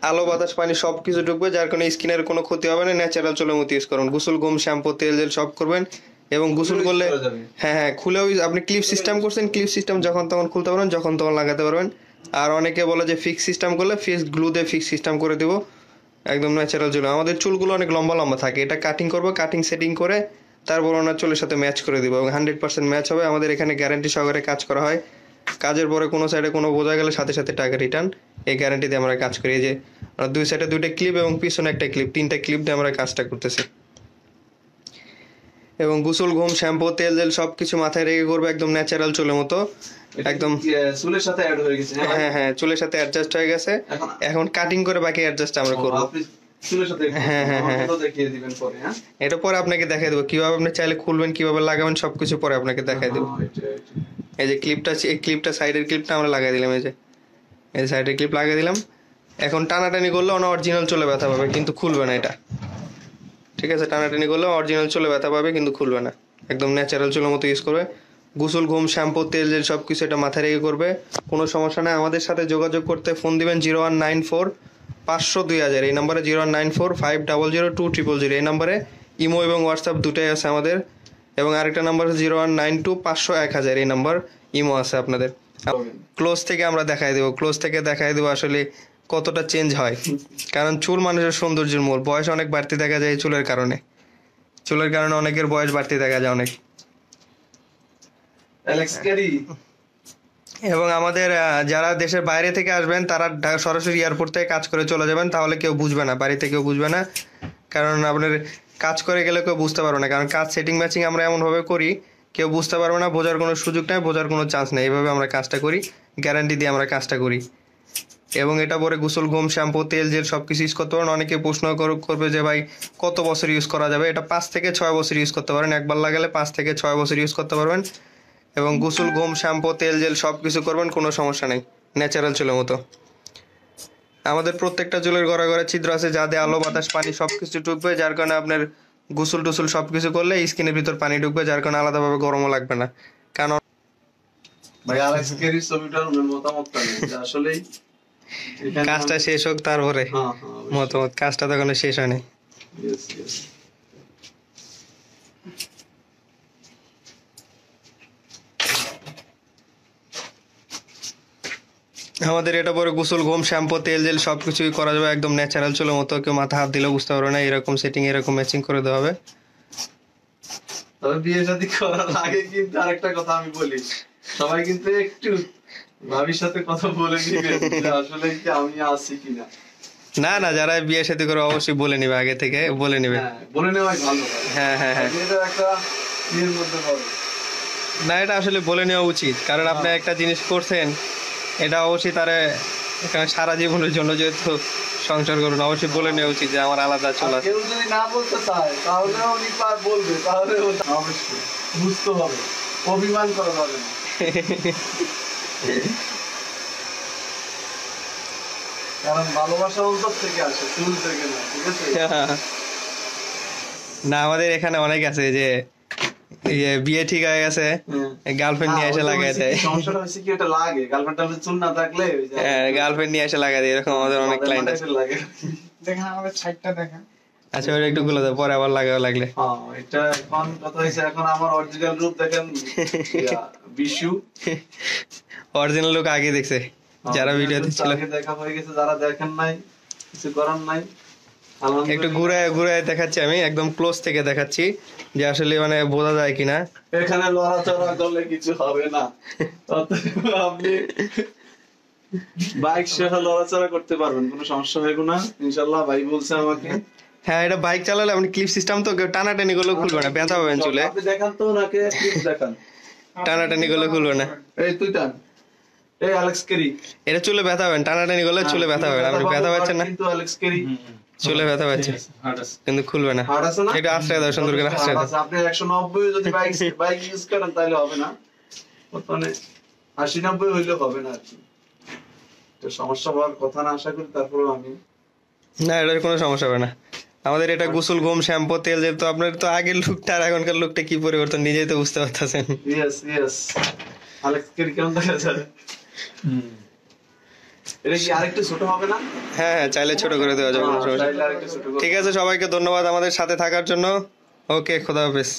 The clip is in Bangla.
আলো বাতাস পানি সবকিছু ঢুকবে, যার কারণে স্কিনের কোনো ক্ষতি হবে না। ন্যাচারাল চুলের মতো ইউজ করুন। গোসল, ঘুম, শ্যাম্পু, তেল জেল সব করবেন এবং গোসল করলে খুলেও আপনি ক্লিপ সিস্টেম করছেন, ক্লিপ সিস্টেম যখন তখন খুলতে পারবেন, যখন তখন লাগাতে পারবেন। আর অনেকে বলে যে ফিক্স সিস্টেম করলে ফেস গ্লু দিয়ে ফিক্স সিস্টেম করে দেবো, একদম ন্যাচারাল চুল। আমাদের চুলগুলো অনেক লম্বা লম্বা থাকে, এটা কাটিং করবো, কাটিং সেটিং করে তারপর ওনার চুলের সাথে ম্যাচ করে দিব এবং 100% ম্যাচ হবে। আমাদের এখানে গ্যারান্টি সহকারে কাজ করা হয়। কাজের পরে কোনো সাইডে কোনো বোঝা গেলে সাথে সাথে টাকা রিটার্ন, এই গ্যারান্টি দিয়ে আমরা কাজ করি। যে দুই সাইডে দুইটা ক্লিপ এবং পিছনে একটা ক্লিপ, 3টা ক্লিপ দিয়ে আমরা কাজটা করতেছি। এবং গোসল, ঘুম, শ্যাম্পু, তেল জেল সবকিছু মাথায় রেখে করবে, একদম ন্যাচারাল চুলের মতো, একদম চুলের সাথে অ্যাড হয়ে গেছে। হ্যাঁ, চুলের সাথে অ্যাডজাস্ট হয়ে গেছে। এখন কাটিং করে বাকি অ্যাডজাস্ট আমরা করবো। এটা পরে আপনাকে দেখাই দেবো কিভাবে আপনি চাইলে খুলবেন, কিভাবে লাগাবেন, সবকিছু পরে আপনাকে দেখাই দেবো। এই যে ক্লিপটা, এই ক্লিপটা সাইডের ক্লিপটা আমরা লাগাই দিলাম, এই যে সাইডের ক্লিপ লাগিয়ে দিলাম। এখন টানাটানি করলে অরিজিনাল চুলে ব্যথা পাবে, কিন্তু খুলবে না এটা, ঠিক আছে? টানাটানি করলে অরিজিনাল চুলে ব্যথা পাবে, কিন্তু খুলবে না। একদম ন্যাচারাল চুলের মতো ইউজ করবে। গোসল, ঘুম, শ্যাম্পু, তেল জেল সবকিছু এটা মাথায় রেখে করবে, কোনো সমস্যা নেই। আমাদের সাথে যোগাযোগ করতে ফোন দিবেন 0194-500-2000, এই নাম্বারে 0194-500-2000, এই নাম্বারে ইমো এবং হোয়াটসঅ্যাপ দুটাই আছে আমাদের। এবং আরেকটা নাম্বার 0192-500-1000, এই নাম্বার ইমো আছে আপনাদের। ক্লোজ থেকে আমরা দেখাই দেবো, ক্লোজ থেকে দেখাই দেবো আসলে কতটা চেঞ্জ হয়। কারণ চুল মানুষের সৌন্দর্যের মূল। বয়স অনেক বাড়তি দেখা যায় চুলের কারণে, চুলের কারণে অনেকের বয়স বাড়তি দেখা যায় অনেক। এবং আমাদের যারা দেশের বাইরে থেকে আসবেন তারা সরাসরি এয়ারপোর্ট থেকে কাজ করে চলে যাবেন, তাহলে কেউ বুঝবে না, বাড়িতে কেউ বুঝবে না। কারণ আপনার কাজ করে গেলে কেউ বুঝতে পারবে না, কারণ কাজ সেটিং ম্যাচিং আমরা এমনভাবে করি কেউ বুঝতে পারবে না, বোঝার কোনো সুযোগ নেই, বোঝার কোনো চান্স নেই। এইভাবে আমরা কাজটা করি, গ্যারান্টি দিয়ে আমরা কাজটা করি। এবং এটা পরে গোসল, ঘুম, শ্যাম্পু, তেল জেল সব কিছু ইউজ করতে পারেন। অনেকে প্রশ্ন করবে যে ভাই কত বছর ইউজ করা যাবে? এটা 5 থেকে 6 বছর ইউজ করতে পারেন, একবার লাগালে 5 থেকে 6 বছর ইউজ করতে পারবেন। এবং গোসল, ঘুম, শ্যাম্পু, তেল জেল সব কিছু করবেন, কোনো সমস্যা নেই, ন্যাচারাল চুলের মতো। আমাদের প্রত্যেকটা চুলের ঘরে ঘরে ছিদ্র আছে, যা দিয়ে আলো বাতাস পানি সবকিছু ঢুকবে, যার কারণে আপনার গোসল টুসল সবকিছু করলে স্কিনের ভিতর পানি ঢুকবে, যার কারণে আলাদাভাবে গরমও লাগবে না। কারণ ভাই আলেক্স কেরির ছবিটার মতামতটা নেই আসলেই কাজটা শেষ হোক তারপরে মতামত, কাজটা তখন শেষ হয়নি। আমাদের এটা পরে গোসল, ঘুম, শ্যাম্পু, তেল জেল সবকিছুই করা যাবে, একদম ন্যাচারাল চুলের মতো। কেউ মাথা হাত দিলেও বুঝতে পারবে না, এরকম সেটিং, এরকম ম্যাচিং করে দেওয়া হবে। তবে বিয়ে শাদী করার আগে কিন্তু আরেকটা কথা আমি বলি, সবাই কিন্তু একটু ভাবির সাথে কথা বলে নিবেন আসলে কি আমি আছি কিনা। না না, যারা বিয়ে শাদী করে অবশ্যই বলে নিবে, আগে থেকে বলে নিবে, বলে নেওয়াই ভালো। হ্যাঁ, এটা একটা বিয়ের মধ্যে হবে না, এটা আসলে বলে নেওয়া উচিত। কারণ আপনি একটা জিনিস করছেন, এটা অবশ্যই তারা সারা জীবনের জন্য যেহেতু সংসার করুন, অবশ্যই বলে নেওয়া উচিত যে আমার আলাদা চুল আছে। কেউ যদি না বলতে চায় তাহলে উনি বলবে, তাহলে অবশ্যই বুঝতে হবে, অভিমান করা যাবে না। কারণ ভালোবাসা অন্তর থেকে আসে, চুল থেকে না, ঠিক আছে? না, আমাদের এখানে অনেক আছে যে বিয়ে ঠিক হয়ে গেছে, গার্লফ্রেন্ড নিয়ে এসে লাগাই দেয়। সমস্যাটা হচ্ছে কি, এটা লাগে গার্লফ্রেন্ড চুল না থাকলে, গার্লফ্রেন্ড নিয়ে এসে লাগাই দেয়, এরকম আমাদের অনেক ক্লায়েন্ট আছে। দেখেন আমাদের সাইডটা দেখেন। আচ্ছা, ওটা একটু গুলো দাও, পরে আবার লাগাও লাগলে। এটা এখন কথা হইছে, এখন আমার অরিজিনাল রূপ দেখেন বিশু। অরিজিনাল লোক আগে দেখছে, যারা ভিডিওতে ছিল আগে দেখা হয়ে গেছে, যারা দেখেন নাই কিছু করার নাই। একটু ঘুরায় ঘুরায় দেখাচ্ছি, আমি একদম ক্লোজ থেকে দেখাচ্ছি যে আসলে মানে বোঝা যায় কিনা। এখানে লড়াচড়া করলে কিছু হবে না, আপনি বাইক সহ লড়াচড়া করতে পারবেন, কোনো সমস্যা হবে না ইনশাআল্লাহ। ভাই বলছে আমাকে। হ্যাঁ, এটা বাইক চালালে আপনি ক্লিপ সিস্টেম তো টানাটানি করলে খুলবে না, ব্যথা পাবেন চুলে। আপনি দেখান তো ওনাকে, ক্লিপ দেখান। টানাটানি করলে খুলবে না। এই তুই টান, এই অ্যালেক্স কেরি, এটা চুলে ব্যথা পাবেন, টানাটানি করলে চুলে ব্যথা পাবেন। আপনি ব্যথা পাচ্ছেন না? কিন্তু অ্যালেক্স কেরি চুলে ব্যথা পাচ্ছে কিন্তু খুলবে না। এটা আশ্রয় দাও, সুন্দর করে আশ্রয় দাও। আপনি 190 যদি বাইক ইউজ করেন তাহলে হবে না, মানে 80-90 হইলে হবে না আর কি। তো সমস্যা হওয়ার কথা না, আশা করি। তারপরেও আমি না, এটার কোনো সমস্যা হবে না। আমাদের এটা গোসল, ঘুম, শ্যাম্পু, তেল, যেহেতু আপনার তো আগের লুকটা আর এখনকার লুকটা কি পরিবর্তন নিজেই তো বুঝতে পারতেছেন। ইয়েস অ্যালেক্স কেরি কেমন দেখা যায়? এটা কি আরেকটু ছোট হবে না? হ্যাঁ হ্যাঁ, চাইলে ছোট করে দেওয়া যাবে, কোনো সমস্যা নেই। চাইলে আরেকটু ছোট করে ঠিক আছে, সবাইকে ধন্যবাদ আমাদের সাথে থাকার জন্য। ওকে, খোদা হাফেজ।